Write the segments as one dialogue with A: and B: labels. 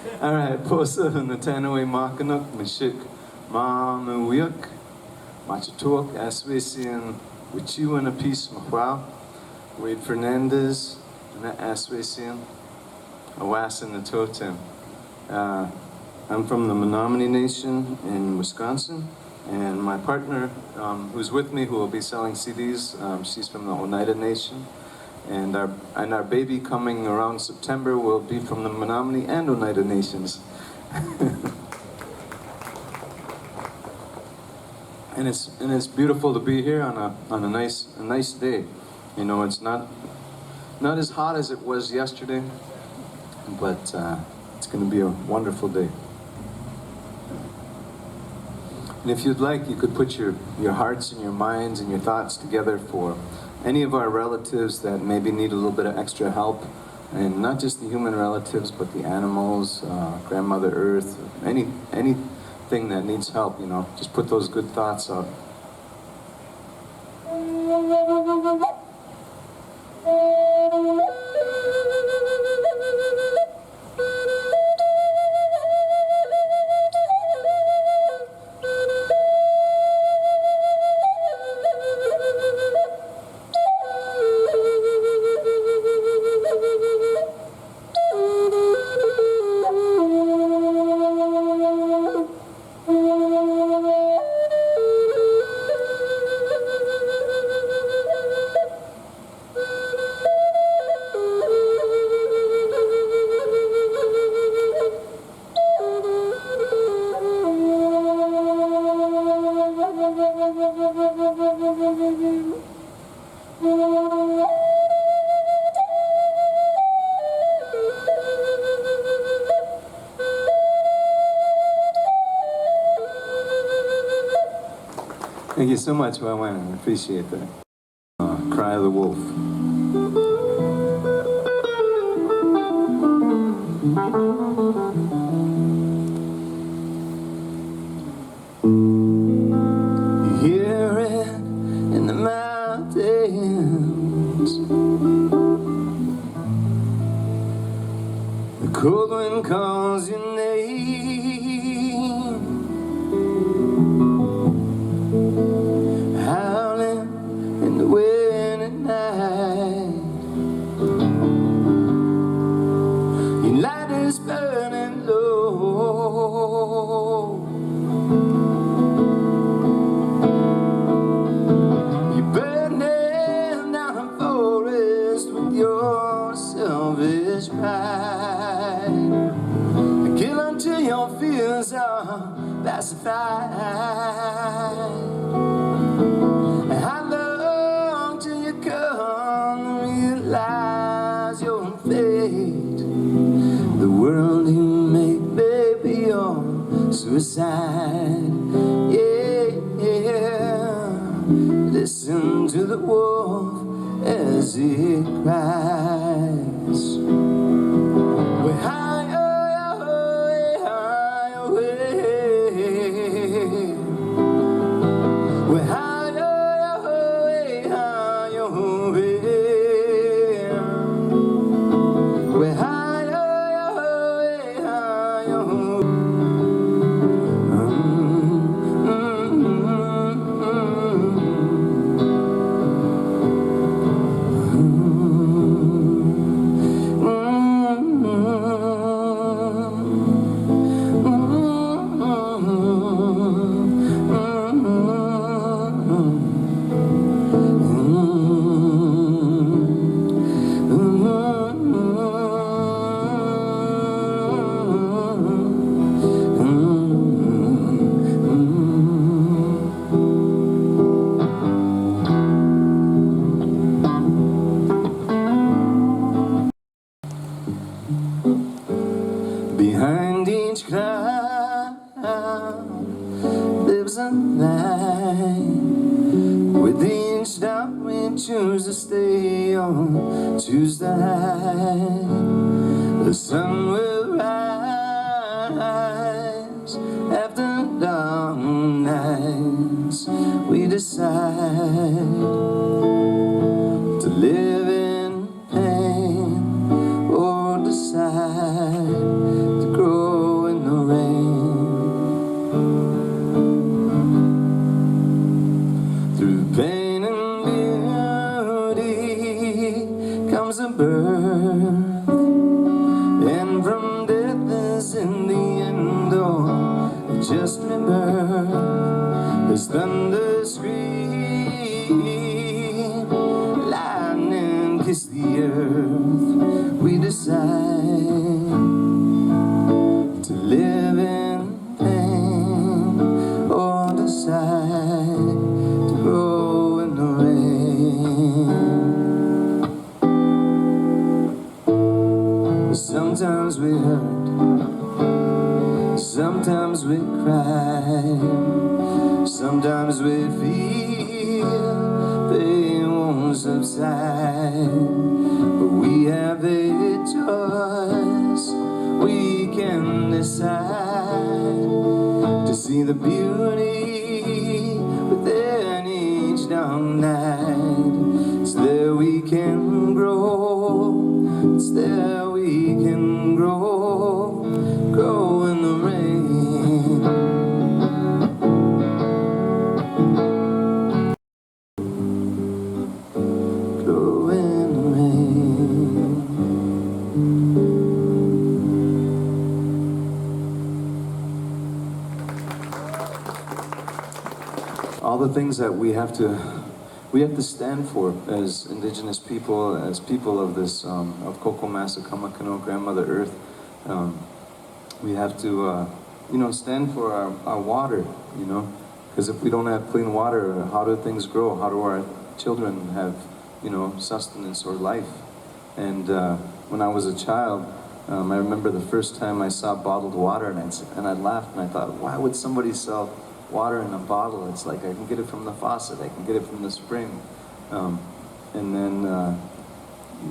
A: Alright, posa na tanaway makanok, mashik, manuyak, machatok, aswesian, wichu and a piece, mahwao, Wade Fernandez, and that aswesian, awasin the totem. I'm from the Menominee Nation in Wisconsin, and my partner, who's with me, who will be selling CDs, she's from the Oneida Nation. And our baby coming around September will be from the Menominee and Oneida Nations. and it's beautiful to be here on a nice day. You know, it's not as hot as it was yesterday, but it's going to be a wonderful day. And if you'd like, you could put your hearts and your minds and your thoughts together for any of our relatives that maybe need a little bit of extra help, and not just the human relatives, but the animals, Grandmother Earth, anything that needs help, you know, just put those good thoughts out. Thank you so much, Wawan. I appreciate that. Cry of the Wolf. You hear it in the mountains. The cold wind calls your name. Howling in the wind at night. Your light is burning low. You're burning down a forest with your selfish pride. Kill until your fears are pacified. How long till you come to realize your fate? The world you make, baby, your suicide. Yeah, listen to the wolf as he cries. We're higher, higher, we're higher. Behind each cloud lives a light. With each stop we choose to stay on, choose to hide. The sun will rise after dark nights. We decide to live in pain or decide to grow birth, and from death is in the end, oh, just rebirth. As thunder scream, lightning kiss the earth, we decide to live in pain, or decide to grow in the rain. Sometimes we hurt, sometimes we cry, sometimes we feel pain won't subside, but we have a choice. We can decide to see the beauty within each dark night. It's there we can grow, it's there we can grow, grow in the rain. Grow in the rain. All the things that we have to stand for as Indigenous people, as people of this, of Kokomasa Kamakano, Grandmother Earth. We have to, you know, stand for our water, you know, because if we don't have clean water, how do things grow? How do our children have, you know, sustenance or life? And when I was a child, I remember the first time I saw bottled water, and I laughed and I thought, why would somebody sell water in a bottle? It's like, I can get it from the faucet, I can get it from the spring. And then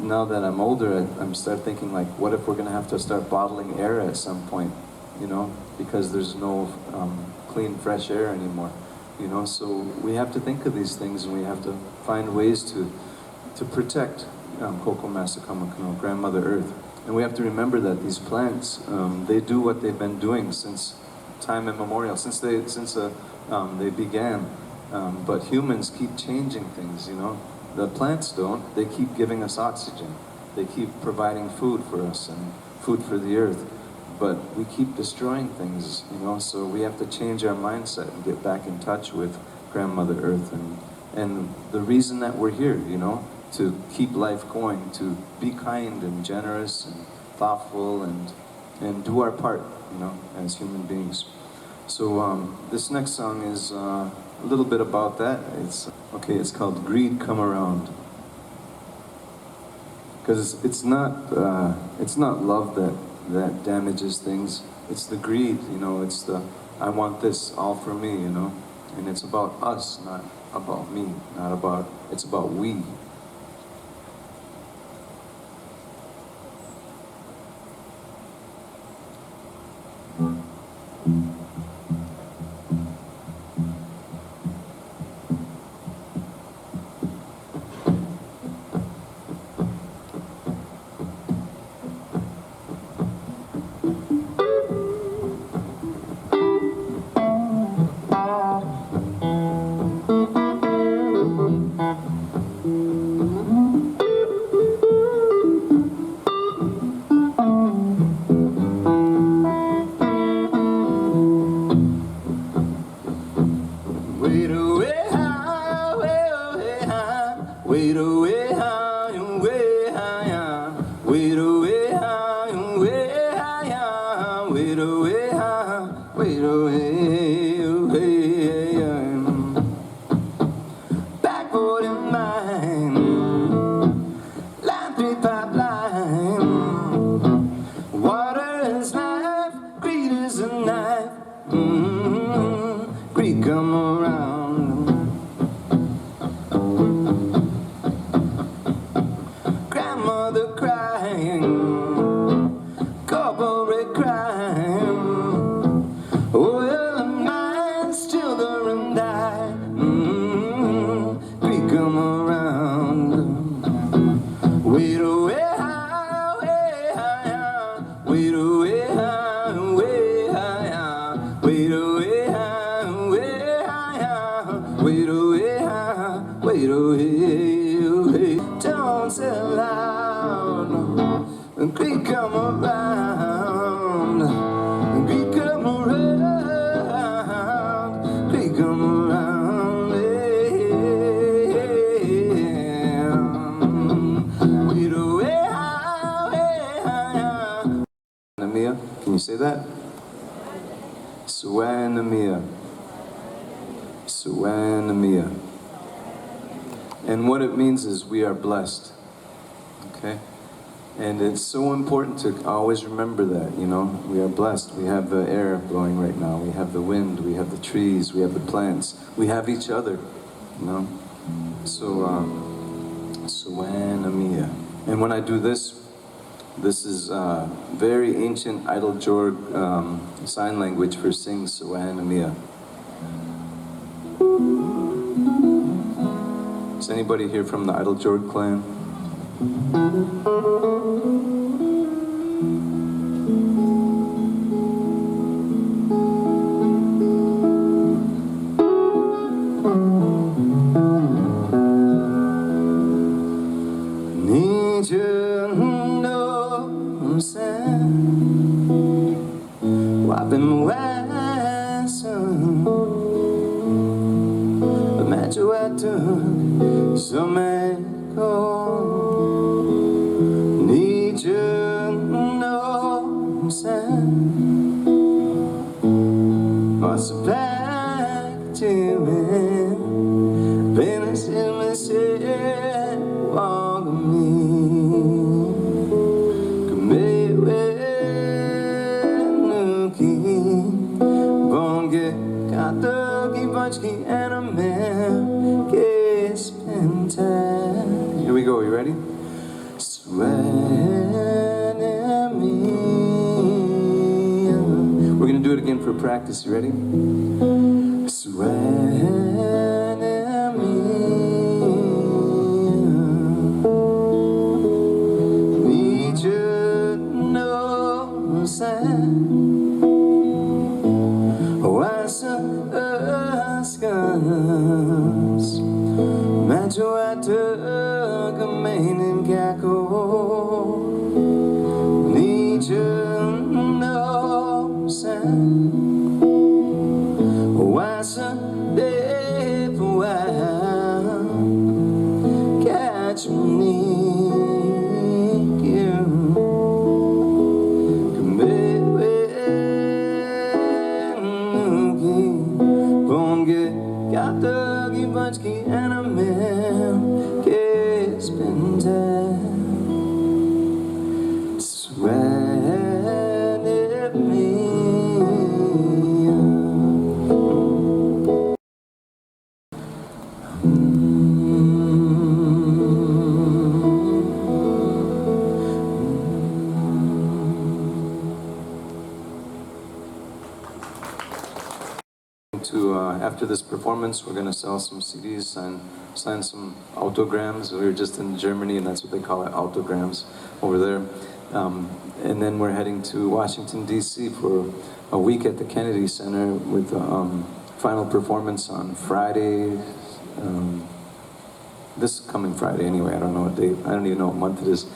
A: now that I'm older, I'm start thinking, like, what if we're gonna have to start bottling air at some point, you know, because there's no clean, fresh air anymore, you know. So we have to think of these things, and we have to find ways to protect Kokomasa Kamakano, Grandmother Earth. And we have to remember that these plants, they do what they've been doing since time immemorial, since they began. But humans keep changing things, you know. The plants don't. They keep giving us oxygen. They keep providing food for us and food for the earth. But we keep destroying things, you know. So we have to change our mindset and get back in touch with Grandmother Earth and the reason that we're here, you know, to keep life going, to be kind and generous and thoughtful and do our part, you know, as human beings. So this next song is a little bit about that. It's called Greed Come Around. Because it's not love that damages things. It's the greed, you know. It's the I want this all for me, you know. And it's about us, not about me, it's about we. Don't tell loud. Greed come around, greed come around, greed come around, yeah. We'd away, Namia, can you say that? Suanamia, Suanamia. And what it means is we are blessed, okay? And it's so important to always remember that, you know, we are blessed. We have the air blowing right now, we have the wind, we have the trees, we have the plants, we have each other, you know? So, Suanamia. And when I do this, this is very ancient Eiteljorg sign language for sing Suanamia. Is anybody here from the Eiteljorg clan? Need you know I've been waiting. Met you at so many need you know what's back to it. Venus in my city, walk with me. Come nuki, bonge, katoki, bachki, and a man. Here we go, you ready? We're gonna do it again for practice, you ready? Need you know why some scars met you at the main in Gacko. Need you know why some day for a while catch me you come bonge got the bunchki and a man kiss been dead sweat at me. After this performance, we're going to sell some CDs, sign some autograms. We were just in Germany, and that's what they call it, autograms, over there. And then we're heading to Washington, D.C. for a week at the Kennedy Center with final performance on Friday. This coming Friday, anyway. I don't know what date. I don't even know what month it is.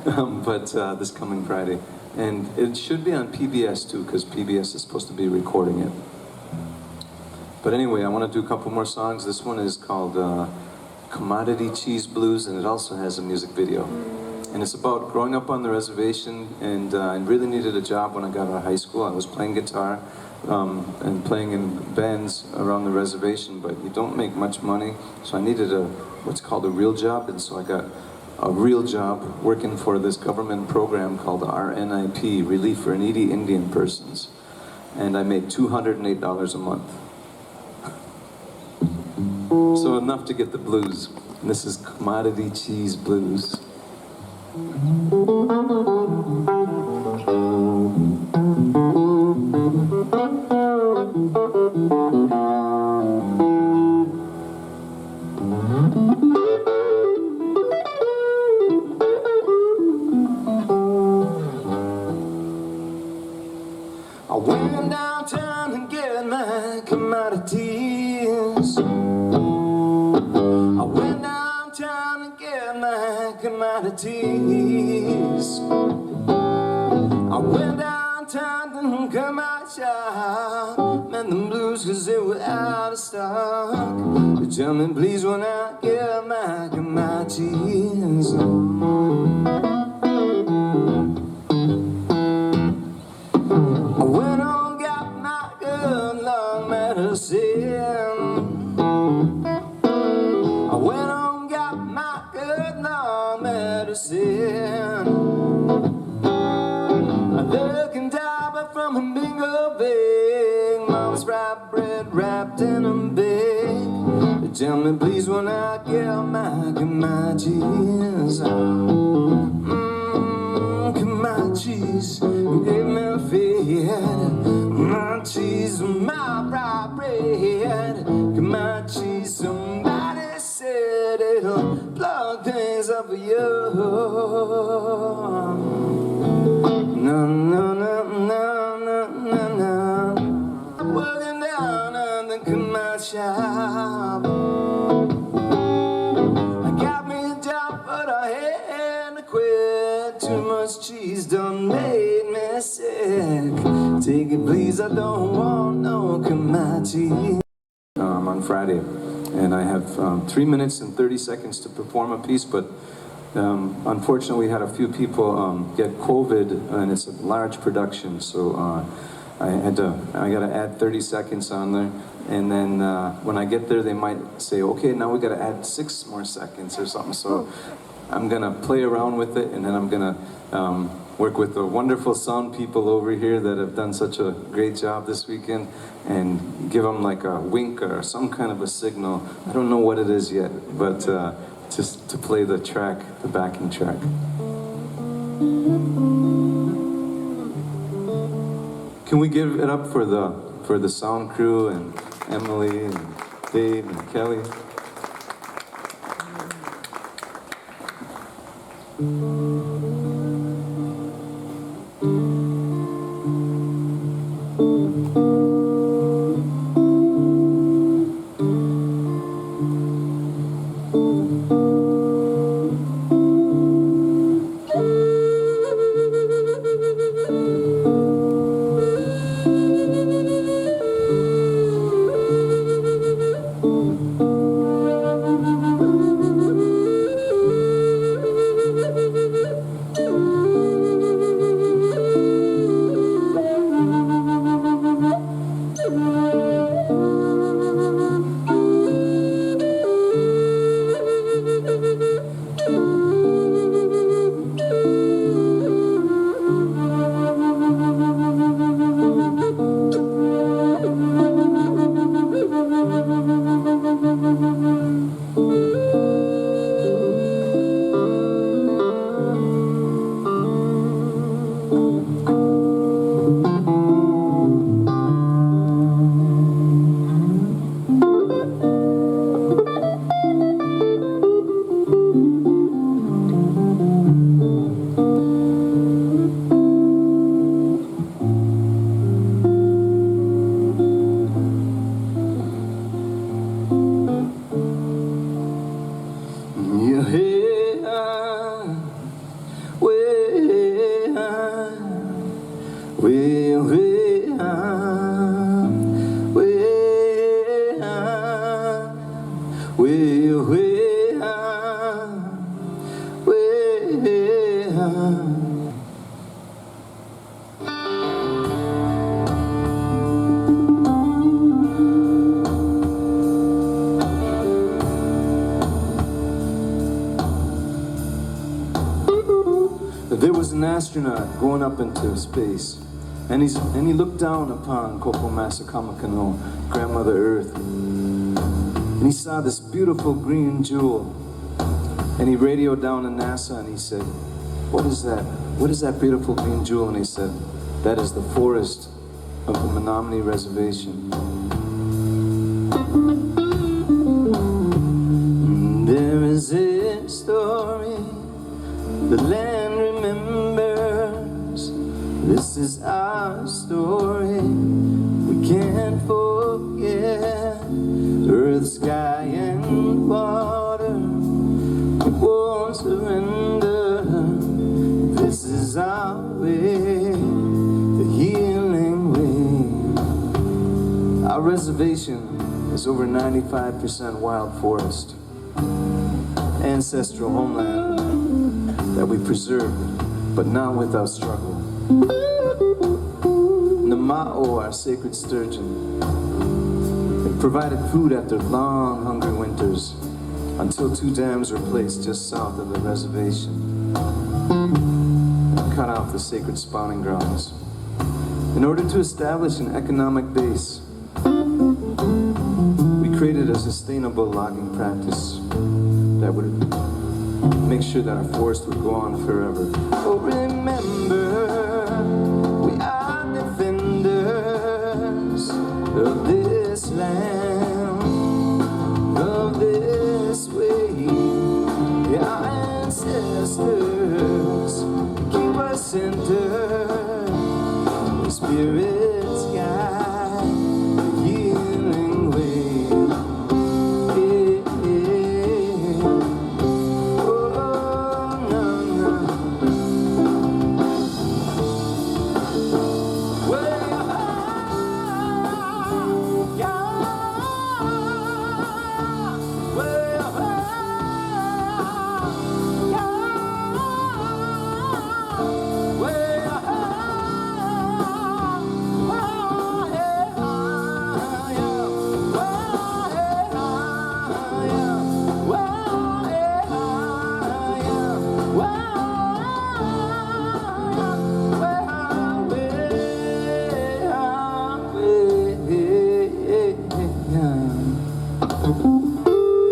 A: But this coming Friday. And it should be on PBS, too, because PBS is supposed to be recording it. But anyway, I want to do a couple more songs. This one is called Commodity Cheese Blues, and it also has a music video. And it's about growing up on the reservation, and I really needed a job when I got out of high school. I was playing guitar and playing in bands around the reservation, but you don't make much money, so I needed what's called a real job, and so I got a real job working for this government program called RNIP, Relief for Needy Indian Persons. And I made $208 a month. So enough to get the blues. And this is Commodity Cheese Blues. I went downtown to get my commodities. I went downtown to get my commodities. teeth. I went downtown to cut my shop, and the blues 'cause they were out of stock. But tell me please when I get my cheese. I went on, got my good long medicine. I went on, got my good long medicine. I look and die from a bingo bag. Mom's fried bread wrapped in a bag. Tell me please when I get my cheese. My cheese, give me a feed. My cheese, my fried bread. My cheese, somebody said it'll plug things up for you. No, no, no, no, no, no, no. I'm working down at the command shop. I got me a job, but I had to quit. Too much cheese done made me sick. Take it please, I don't want no command cheese. On Friday, and I have 3 minutes and 30 seconds to perform a piece, but unfortunately we had a few people get COVID, and it's a large production, so I gotta add 30 seconds on there, and then when I get there they might say, okay, now we gotta add 6 more seconds or something, so I'm gonna play around with it, and then I'm gonna work with the wonderful sound people over here that have done such a great job this weekend, and give them like a wink or some kind of a signal. I don't know what it is yet, but just to play the track, the backing track. Can we give it up for the sound crew and Emily and Dave and Kelly? There was an astronaut going up into space, and he looked down upon Kopo Masakamikano, Grandmother Earth, and he saw this beautiful green jewel, and he radioed down to NASA and he said, what is that? What is that beautiful green jewel? And he said, that is the forest of the Menominee Reservation. There is a story the land remembers. This is our story, we can't forget. Earth, sky, and water, we won't surrender. highway, the healing way. Our reservation is over 95% wild forest, ancestral homeland that we preserved, but not without struggle. Nama'o, our sacred sturgeon, it provided food after long, hungry winters, until 2 dams were placed just south of the reservation and cut off the sacred spawning grounds. In order to establish an economic base, we created a sustainable logging practice that would make sure that our forest would go on forever. Oh, remember, we are defenders of this land, of this way. Our ancestors keep us centered. The spirit's guide, the healing way.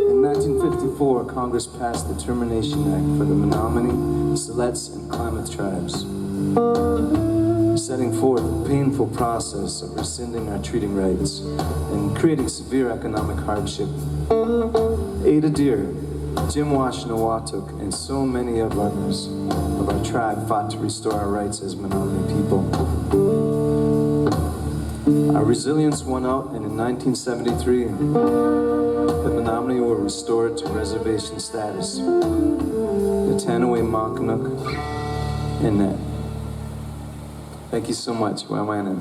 A: In 1954, Congress passed the Termination Act for the Menominee, Siletz, and Klamath tribes, setting forth a painful process of rescinding our treaty rights and creating severe economic hardship. Eiteljorg, Jim Wash Nawatuk, and so many of others of our tribe fought to restore our rights as Menominee people. Our resilience won out, and in 1973, the Menominee were restored to reservation status. The Tanaway Mackinook and that. Thank you so much. Wamanan.